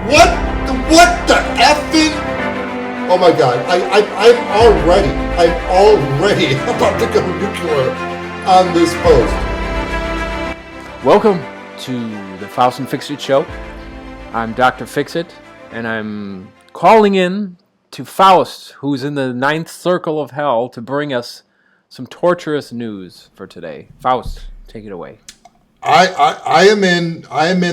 What? What the effing? Oh my God! I'm already about to go nuclear on this post. Welcome to the Foust and DrFixxit show. I'm DrFixxit, and I'm calling in to Foust, who's in the ninth circle of hell, to bring us some torturous news for today. Foust, take it away. I am in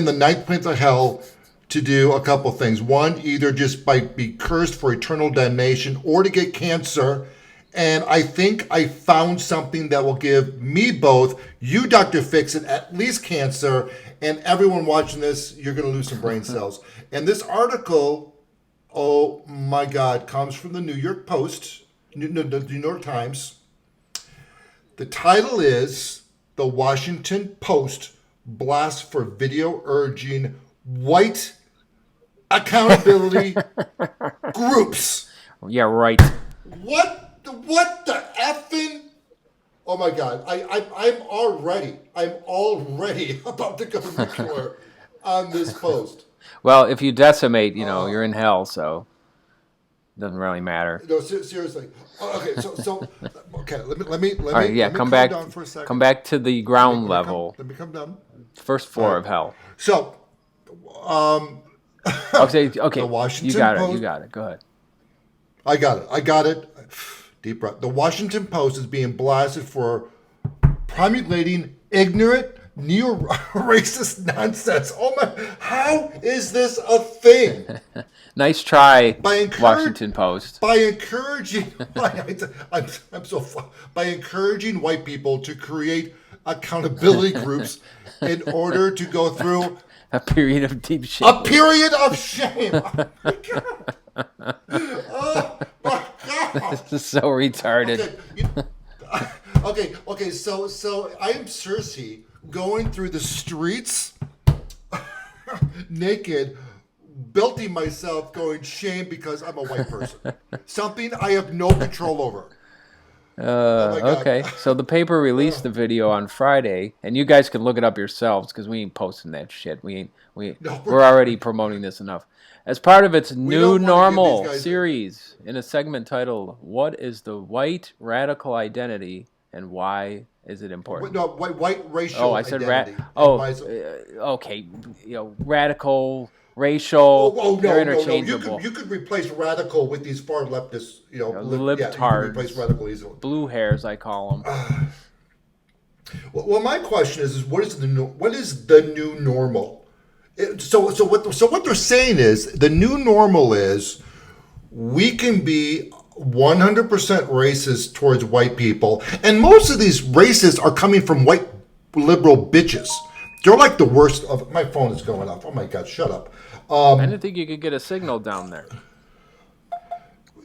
the ninth place of hell to do a couple things. One, either just be cursed for eternal damnation or to get cancer. And I think I found something that will give me both, you, Dr. Fix-It, at least cancer, and everyone watching this, you're going to lose some brain cells. And this article, oh my God, comes from the New York Post, the New York Times. The title is, The Washington Post blasts for video urging white accountability groups. Yeah, right. What the effing? Oh my God! I'm already about to go nuclear on this post. Well, if you decimate, you're in hell, so it doesn't really matter. No, seriously. Okay, so okay. Let me. All right, yeah. Come back. Down for a second. Come back to the ground level. Let me come down. First floor of hell. So, Okay. The Washington You got Post. it. You got it. Go ahead. I got it. Deep breath. The Washington Post is being blasted for promulgating ignorant neo-racist nonsense. Oh my! How is this a thing? Nice try, Washington Post. By encouraging, by encouraging white people to create accountability groups in order to go through a period of deep shame. A period of shame. Oh my God. Oh my God. This is so retarded. Okay. So I am Cersei going through the streets naked, belting myself, going shame because I'm a white person. Something I have no control over. Okay, so the paper released the video on Friday, and you guys can look it up yourselves because we ain't posting that shit. We're already promoting this enough. As part of its new normal series, in a segment titled "What is the White Radical Identity and Why is it important?" No, white racial. I said identity. Okay. Radical. Racial, they're interchangeable. No. You could replace radical with these far leftist, libtards. Yeah, you can replace radical easily. Blue hairs, I call them. Well, my question is what is the new normal? So what they're saying is the new normal is we can be 100% racist towards white people, and most of these racists are coming from white liberal bitches. They're like the worst of. My phone is going off. Oh my God! Shut up. I didn't think you could get a signal down there.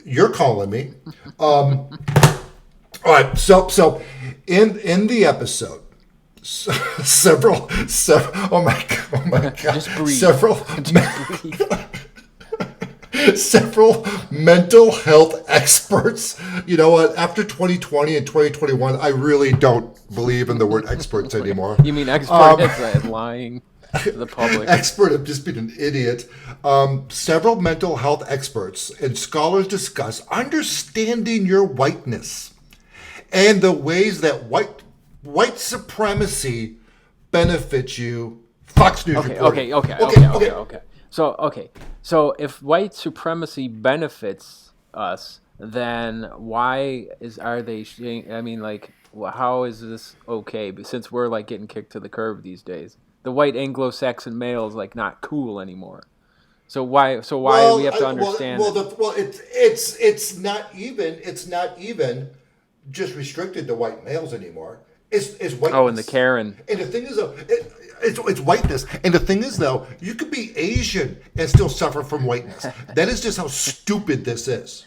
You're calling me. All right. So in the episode, several. Oh my God! Just breathe. Several mental health experts. You know what? After 2020 and 2021, I really don't believe in the word experts anymore. You mean expert as lying to the public? Expert of just being an idiot. Several mental health experts and scholars discuss understanding your whiteness and the ways that white supremacy benefits you. Fox News reporting. Okay. So if white supremacy benefits us, then why are they? How is this okay? Since we're like getting kicked to the curb these days, the white Anglo-Saxon male is like not cool anymore. So why do we have to understand? It's not even just restricted to white males anymore. It's whiteness. Oh, and the Karen. And the thing is, though, it's whiteness. And the thing is, though, you could be Asian and still suffer from whiteness. That is just how stupid this is.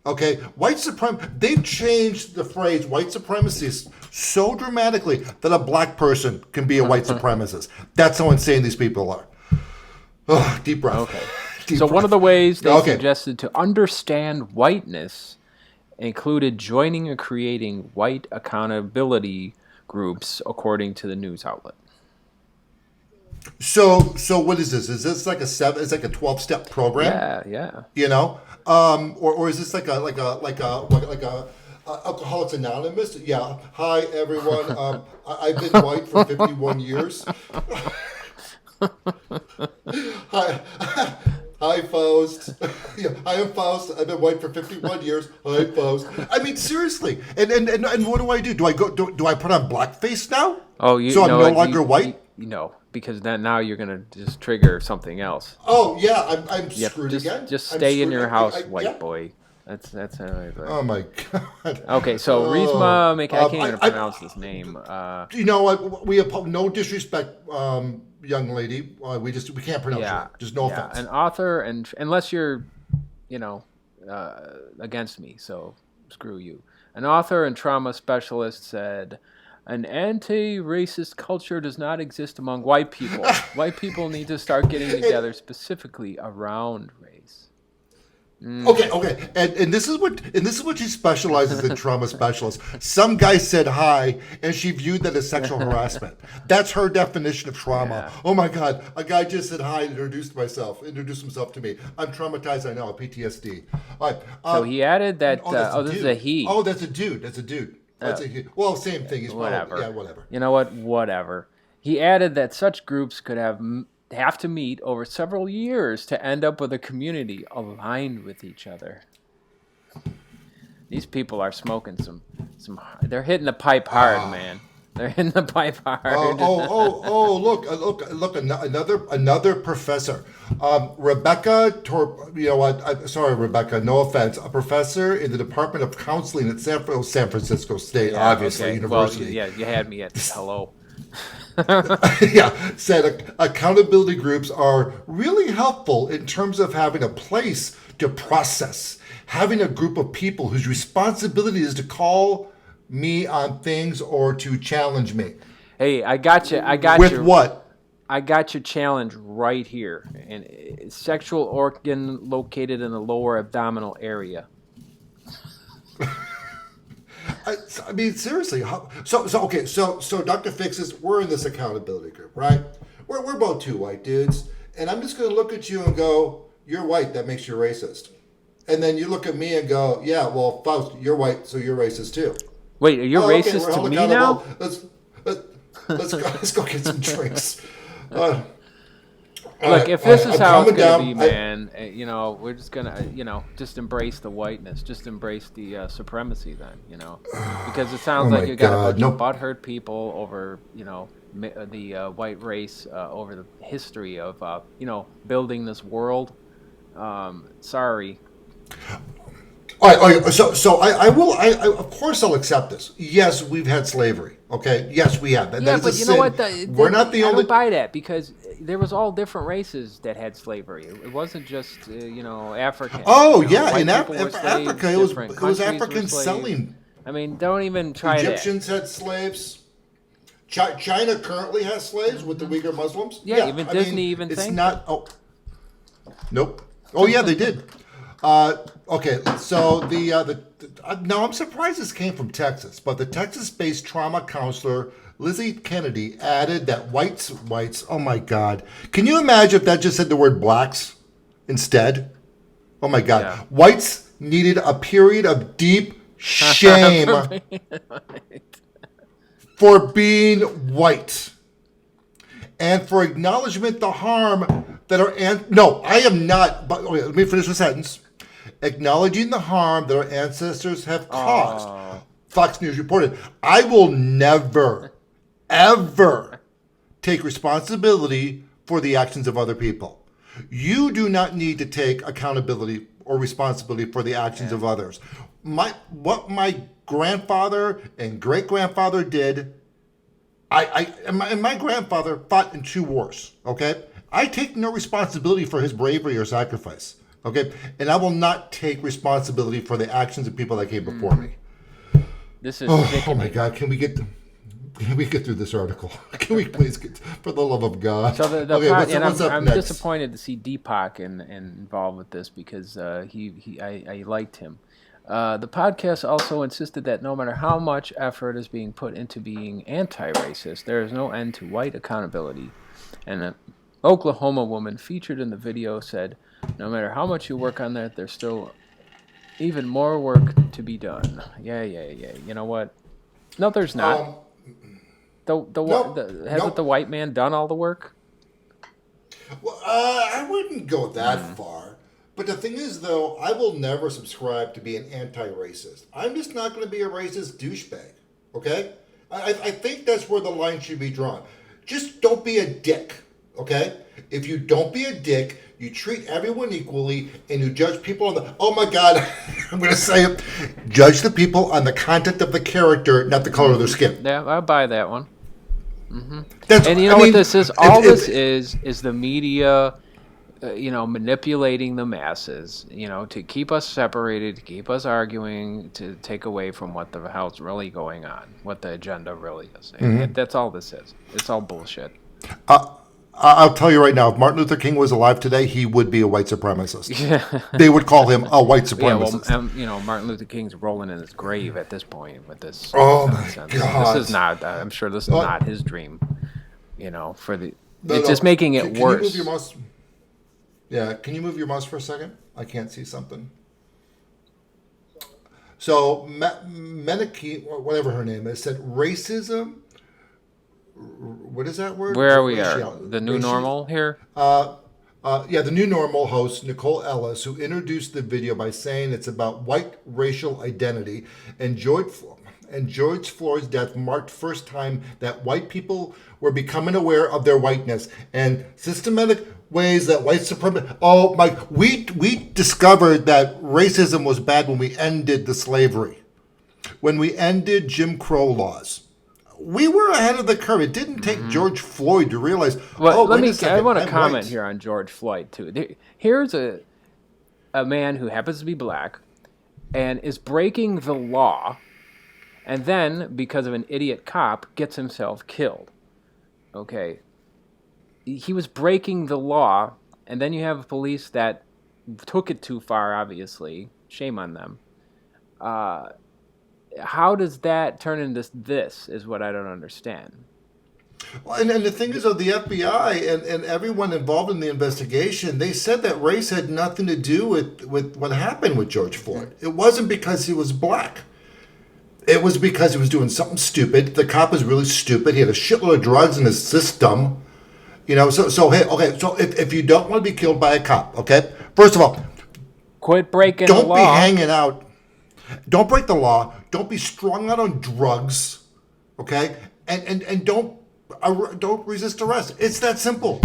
Okay? They've changed the phrase white supremacy so dramatically that a black person can be a white supremacist. That's how insane these people are. Oh, deep breath. Okay. One of the ways they suggested to understand whiteness included joining or creating white accountability groups, according to the news outlet. So what is this? Is this like a seven? It's like a 12-step program, Yeah, yeah. you know? Or is this like a Alcoholics Anonymous? Yeah. Hi everyone. I've been white for 51 years. Hi, hi, Faust. Yeah, I am Faust. I've been white for 51 years. Hi, Faust. I mean, seriously. And what do I do? Do I go? Do I put on blackface now? Oh, So I'm no longer white? you know, because then now you're gonna just trigger something else. Oh yeah, I'm Yep, screwed again. just I'm stay in screwed. your house, Yeah. white boy. That's how it goes. Oh my God. Okay, so Oh, Rizma, I can't even pronounce this name. you know what? No disrespect, young lady. We can't pronounce your Yeah, name. Just no yeah, offense. an author, and unless you're, you know, against me, so screw you. An author and trauma specialist said, "An anti-racist culture does not exist among white people. White people need to start getting together specifically around race." Okay, and this is what she specializes in, trauma specialist. Some guy said hi, and she viewed that as sexual harassment. That's her definition of trauma. Yeah. Oh my God, a guy just said hi and introduced himself to me. I'm traumatized. I know, PTSD. All right. So he added that. That's a This is dude. a he. Oh, that's a dude. That's a dude. That's a he. Well, same thing. He's probably, Whatever. yeah, whatever. You know what? Whatever. He added that such groups could have to meet over several years to end up with a community aligned with each other. These people are smoking some. They're hitting the pipe hard, man. They're hitting the pipe hard. Look! Another professor, Rebecca. You know what? Sorry, Rebecca. No offense. A professor in the Department of Counseling at San Francisco State, Yeah, obviously okay. University. Well, yeah, you had me at hello. Yeah, said accountability groups are really helpful in terms of having a place to process, having a group of people whose responsibility is to call me on things or to challenge me. Hey, I got you. With what? I got your challenge right here. And sexual organ located in the lower abdominal area. I mean, seriously. Okay. So Dr. Fixes, we're in this accountability group, right? We're both two white dudes, and I'm just going to look at you and go, "You're white. That makes you racist." And then you look at me and go, "Yeah, well, Faust, you're white, so you're racist too." Wait, are you Okay, racist we're to held me accountable. now? Let's go get some drinks. Uh, Look, if this is I'm how it's coming gonna be, down. man, we're just gonna, just embrace the whiteness, just embrace the supremacy, then, because it Oh sounds like my you got a God, bunch of no. butthurt people over, the white race, over the history of, building this world. Sorry. All right, so I will. Of course I'll accept this. Yes, we've had slavery. Okay. Yes, we have. That Yeah, is a but you know sin. what? We're not the I only. don't buy that, because there was all different races that had slavery. It wasn't just African. Oh yeah, White in people were slaves. Africa, Different it was countries were Africans slaves. selling. I mean, don't even try that. Egyptians had slaves. China currently has slaves with the Uyghur Muslims. Yeah, even I Disney mean, even it's thinks not. Oh, nope. Oh yeah, they did. Okay, so now I'm surprised this came from Texas, but the Texas-based trauma counselor Lizzie Kennedy added that whites. Oh my God, can you imagine if that just said the word blacks instead? Oh my God, Yeah. whites needed a period of deep shame for being white and for acknowledgement the harm that no, I am not. But wait, let me finish the sentence. Acknowledging the harm that our ancestors have caused. Fox News reported, I will never, ever take responsibility for the actions of other people. You do not need to take accountability or responsibility for the actions of others. What my grandfather and great grandfather did, and my grandfather fought in 2 wars. Okay, I take no responsibility for his bravery or sacrifice. Okay, and I will not take responsibility for the actions of people that came before me. This is Oh my God, can we get through this article? Can we please get, for the love of God? So What's up I'm next? disappointed to see Deepak involved with this, because I liked him. The podcast also insisted that no matter how much effort is being put into being anti-racist, there is no end to white accountability. And an Oklahoma woman featured in the video said, "No matter how much you work on that, there's still even more work to be done." Yeah. You know what? No, there's not. Um, no, Hasn't the no. white man done all the work? Well, I wouldn't go that far. But the thing is, though, I will never subscribe to be an anti-racist. I'm just not going to be a racist douchebag. Okay? I think that's where the line should be drawn. Just don't be a dick. Okay? If you don't be a dick, you treat everyone equally, and you judge people on the. Oh my God, I'm going to say it. Judge the people on the content of the character, not the color of their skin. Yeah, I'll buy that one. That's. And you I know what mean, this is? All this is the media, manipulating the masses, to keep us separated, to keep us arguing, to take away from what the hell's really going on, what the agenda really is. And that's all this is. It's all bullshit. I'll tell you right now, if Martin Luther King was alive today, he would be a white supremacist. Yeah. They would call him a white Yeah, well, supremacist. Martin Luther King's rolling in his grave at this point with this Oh my nonsense. God. This is not. I'm sure this is Uh, not his dream. For the. No, It's no. just making it Can you move worse. your mouse? Yeah, can you move your mouse for a second? I can't see something. So, Menike, or whatever her name is, said racism. What is that word? Where we are, Racial- the new normal here. Yeah, the new normal host, Nicole Ellis, who introduced the video by saying it's about white racial identity, and George Floyd's death marked first time that white people were becoming aware of their whiteness and systematic ways that white supremacy. Oh my! We discovered that racism was bad when we ended the slavery, when we ended Jim Crow laws. We were ahead of the curve. It didn't take George Floyd to realize. Well, Oh, let wait me. a second, I want to I'm comment white. here on George Floyd too. Here's a man who happens to be black and is breaking the law, and then because of an idiot cop gets himself killed. Okay, he was breaking the law, and then you have police that took it too far. Obviously, shame on them. How does that turn into this? Is what I don't understand. Well, and the thing is, of the FBI and everyone involved in the investigation, they said that race had nothing to do with what happened with George Floyd. It wasn't because he was black. It was because he was doing something stupid. The cop was really stupid. He had a shitload of drugs in his system. So hey, okay, so if you don't want to be killed by a cop, okay, first of all, Quit breaking the don't be law. hanging out. Don't break the law. Don't be strung out on drugs, okay? And don't resist arrest. It's that simple.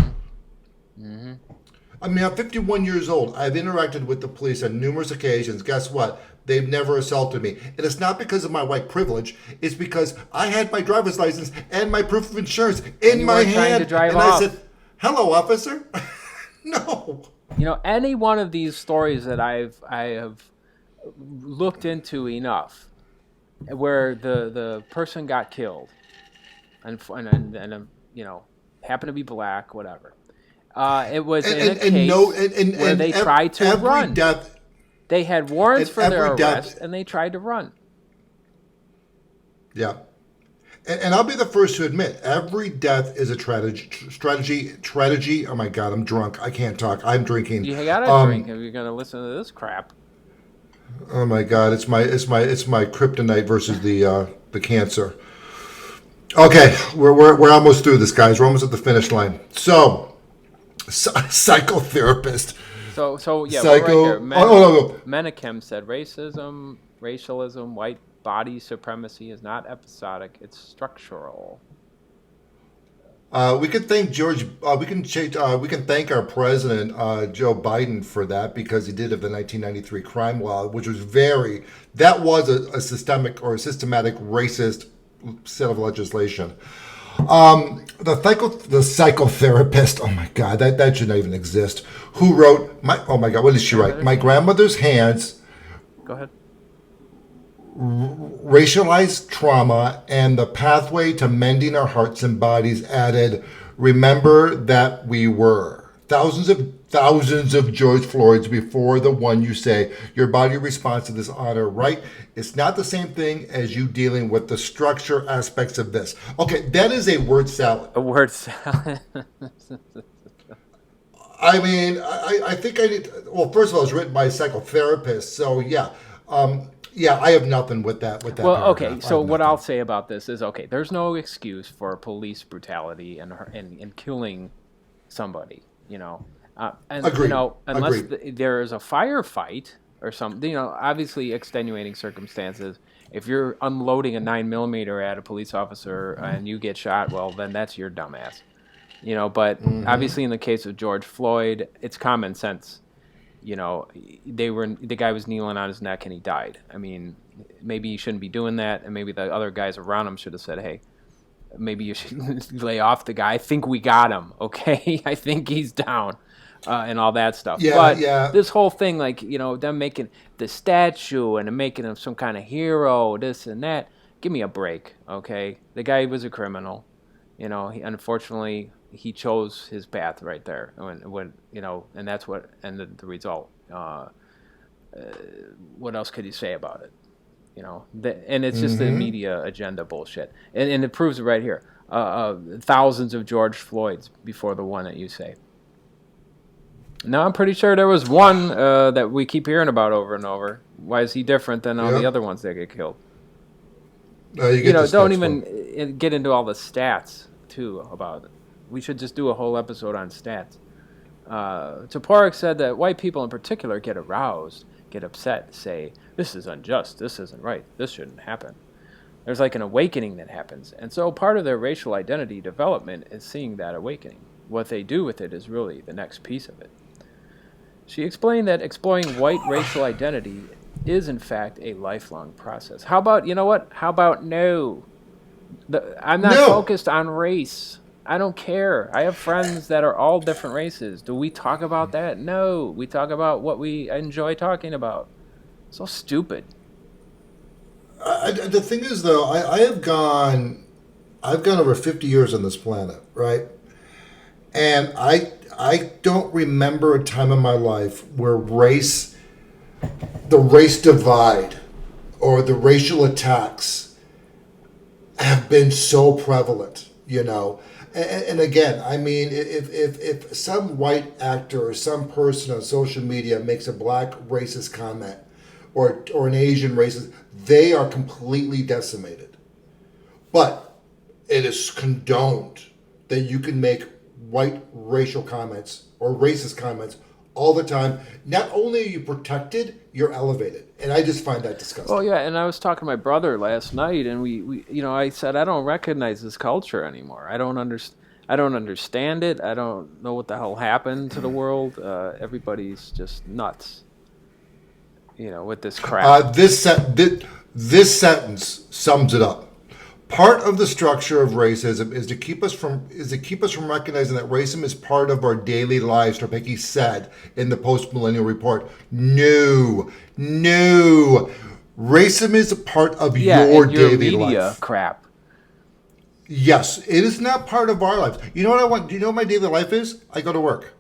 I mean, I'm 51 years old. I've interacted with the police on numerous occasions. Guess what? They've never assaulted me. And it's not because of my white privilege. It's because I had my driver's license and my proof of insurance in you my weren't trying hand. to drive and off. I said, "Hello, officer." No. Any one of these stories that I have looked into enough, where the person got killed, and happened to be black, whatever. It was in a case where they tried to every run. death. They had warrants and for their every death- arrest, and they tried to run. Yeah. And I'll be the first to admit, every death is a strategy. Oh my God, I'm drunk. I can't talk. I'm drinking. You gotta drink if you're gonna listen to this crap. Oh my God, it's my kryptonite versus the cancer. Okay, we're almost through this, guys. We're almost at the finish line. So, psychotherapist. So yeah, Psycho. we're right here. No. Menachem said racialism, white body supremacy is not episodic; it's structural. We can thank George. We can thank our president Joe Biden for that, because he did have the 1993 crime law, which was that was a systematic racist set of legislation. The psychotherapist. Oh my God, that should not even exist. Who wrote Oh my God, what did she write? My grandmother's hands. Go ahead. Racialized trauma and the pathway to mending our hearts and bodies added, remember that we were. thousands of George Floyds before the one you say your body responds to this honor, right? It's not the same thing as you dealing with the structure aspects of this. Okay, that is a word salad. A word salad. I mean, I think I need. Well, first of all, it's written by a psychotherapist, so yeah, yeah. I have nothing with that Well, okay. paragraph. I So have what I'll nothing. say about this is, okay, there's no excuse for police brutality and killing somebody. And Agreed. unless Agreed. there is a firefight or something, obviously extenuating circumstances. If you're unloading a 9mm at a police officer and you get shot, well, then that's your dumbass. But obviously in the case of George Floyd, it's common sense. The guy was kneeling on his neck and he died. I mean, maybe you shouldn't be doing that, and maybe the other guys around him should have said, "Hey, maybe you should lay off the guy. I think we got him. Okay, I think he's down." And all that stuff. Yeah, But yeah. this whole thing, like, them making the statue and making him some kind of hero, this and that, give me a break, okay? The guy was a criminal. Unfortunately, he chose his path right there. And that's what ended the result. What else could you say about it? And it's just the media agenda bullshit. And it proves it right here. Thousands of George Floyds before the one that you say. No, I'm pretty sure there was one that we keep hearing about over and over. Why is he different than all the Yeah. other ones that get killed? You get the Don't stats even from. get into all the stats, too, about it. We should just do a whole episode on stats. Toporek said that white people in particular get aroused, get upset, say, this is unjust, this isn't right, this shouldn't happen. There's like an awakening that happens. And so part of their racial identity development is seeing that awakening. What they do with it is really the next piece of it. She explained that exploring white racial identity is, in fact, a lifelong process. How about, you know what? How about no? I'm not No. focused on race. I don't care. I have friends that are all different races. Do we talk about that? No. We talk about what we enjoy talking about. So stupid. The thing is, though, I've gone over 50 years on this planet, right? And I don't remember a time in my life where the race divide or the racial attacks have been so prevalent, And again, I mean, if some white actor or some person on social media makes a black racist comment or an Asian racist, they are completely decimated. But it is condoned that you can make white racial comments or racist comments all the time. Not only are you protected, you're elevated. And I just find that disgusting. Well, yeah, and I was talking to my brother last night, and we I said, I don't recognize this culture anymore. I don't understand it. I don't know what the hell happened to the world. Everybody's just nuts, with this crap. This sentence sums it up. Part of the structure of racism is to keep us from recognizing that racism is part of our daily lives. Topeki said in the post-millennial report. No, racism is a part of Yeah, your and your daily media life. crap. Yes, it is not part of our lives. You know what I want? Do you know what my daily life is? I go to work.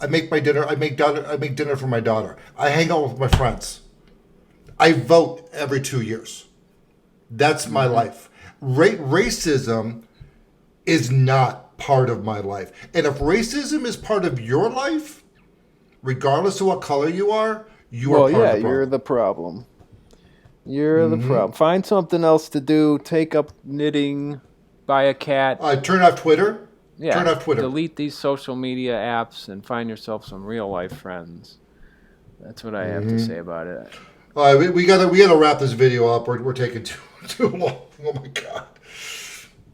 I make my dinner. I make dinner for my daughter. I hang out with my friends. I vote every 2 years. That's my life. Racism is not part of my life. And if racism is part of your life, regardless of what color you are part of the problem. You're the problem. You're the problem. Find something else to do. Take up knitting. Buy a cat. Turn off Twitter. Yeah. Turn off Twitter. Delete these social media apps and find yourself some real life friends. That's what I have to say about it. All right, we gotta wrap this video up. We're taking too long. Oh my god.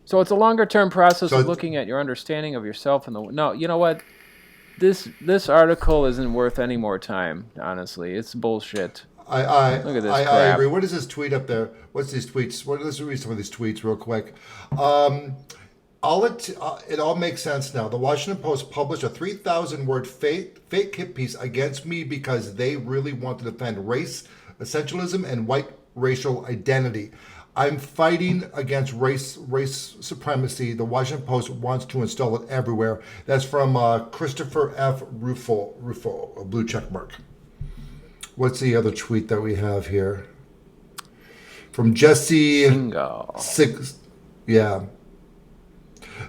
So it's a longer term process of looking at your understanding of yourself and no, you know what? This article isn't worth any more time. Honestly, it's bullshit. Look at this crap. I agree. What is this tweet up there? What's these tweets? Let's read some of these tweets real quick. It all makes sense now. The Washington Post published a 3,000-word fake hit piece against me because they really want to defend race, essentialism, and white racial identity. I'm fighting against race supremacy. The Washington Post wants to install it everywhere. That's from Christopher F. Rufo, a blue check mark. What's the other tweet that we have here? From Jesse Bingo. Six. Yeah.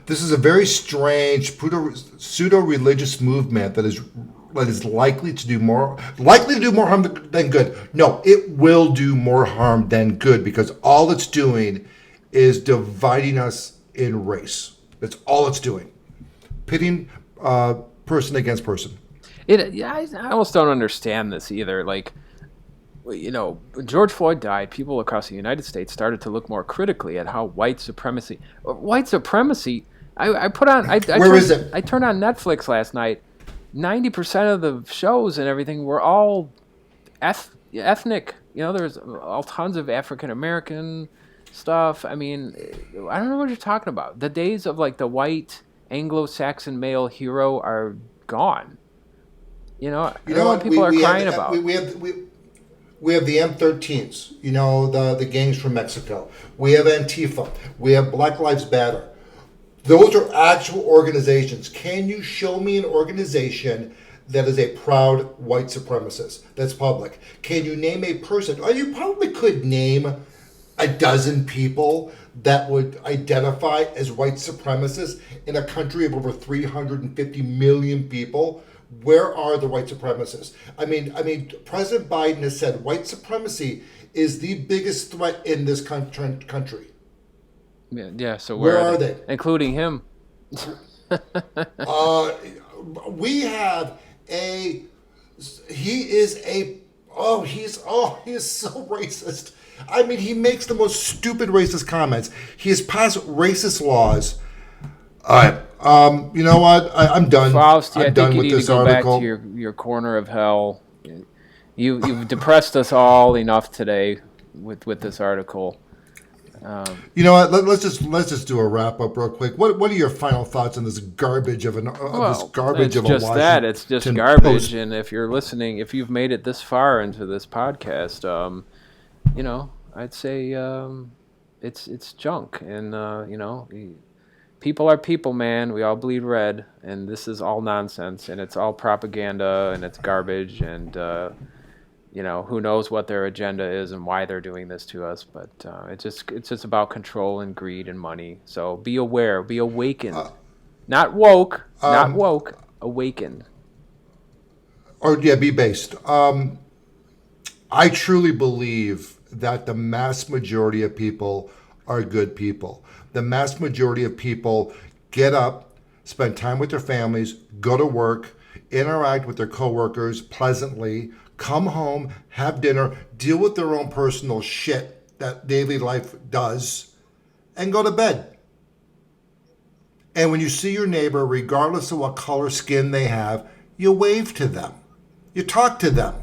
This is a very strange pseudo-religious movement that is likely to do more harm than good. No, it will do more harm than good because all it's doing is dividing us in race. That's all it's doing, pitting person against person. I almost don't understand this either. Like, you know, when George Floyd died, people across the United States started to look more critically at how white supremacy. I put on. Where is it? I turned on Netflix last night. 90% of the shows and everything were all ethnic. You know, there's all tons of African American stuff. I mean, I don't know what you're talking about. The days of like the white Anglo-Saxon male hero are gone. You know what people are crying about. We have the M13s, you know, the gangs from Mexico. We have Antifa. We have Black Lives Matter. Those are actual organizations. Can you show me an organization that is a proud white supremacist that's public? Can you name a person? Or you probably could name a dozen people that would identify as white supremacists in a country of over 350 million people. Where are the white supremacists? I mean, President Biden has said white supremacy is the biggest threat in this country. Yeah. So where are they? Including him. We have he is so racist. I mean, he makes the most stupid racist comments. He has passed racist laws. All right. You know what? I'm done. Faust, I'm done with this article. Back to your corner of hell. You've depressed us all enough today with this article. You know what? Let's just do a wrap up real quick. What are your final thoughts on this garbage of a Washington? It's just garbage. Post. And if you're listening, if you've made it this far into this podcast, you know, I'd say it's junk. And you know, people are people, man. We all bleed red, and this is all nonsense, and it's all propaganda, and it's garbage, and you know, who knows what their agenda is and why they're doing this to us, but it's just about control and greed and money. So be aware, be awakened, not woke, awakened. Or yeah, be based. I truly believe that the mass majority of people are good people. The mass majority of people get up, spend time with their families, go to work, interact with their coworkers pleasantly, come home, have dinner, deal with their own personal shit that daily life does, and go to bed. And when you see your neighbor, regardless of what color skin they have, you wave to them. You talk to them.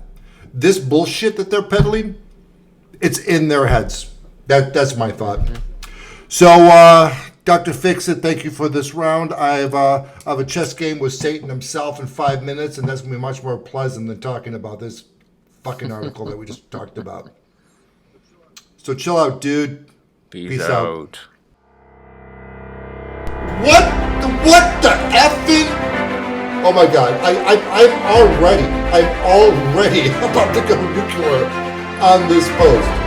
This bullshit that they're peddling, it's in their heads. That's my thought. So, Dr. Fixit, thank you for this round. I have a chess game with Satan himself in 5 minutes, and that's going to be much more pleasant than talking about this fucking article that we just talked about. So chill out, dude. Peace out. What the effing? Oh my God, I'm already about to go nuclear on this post.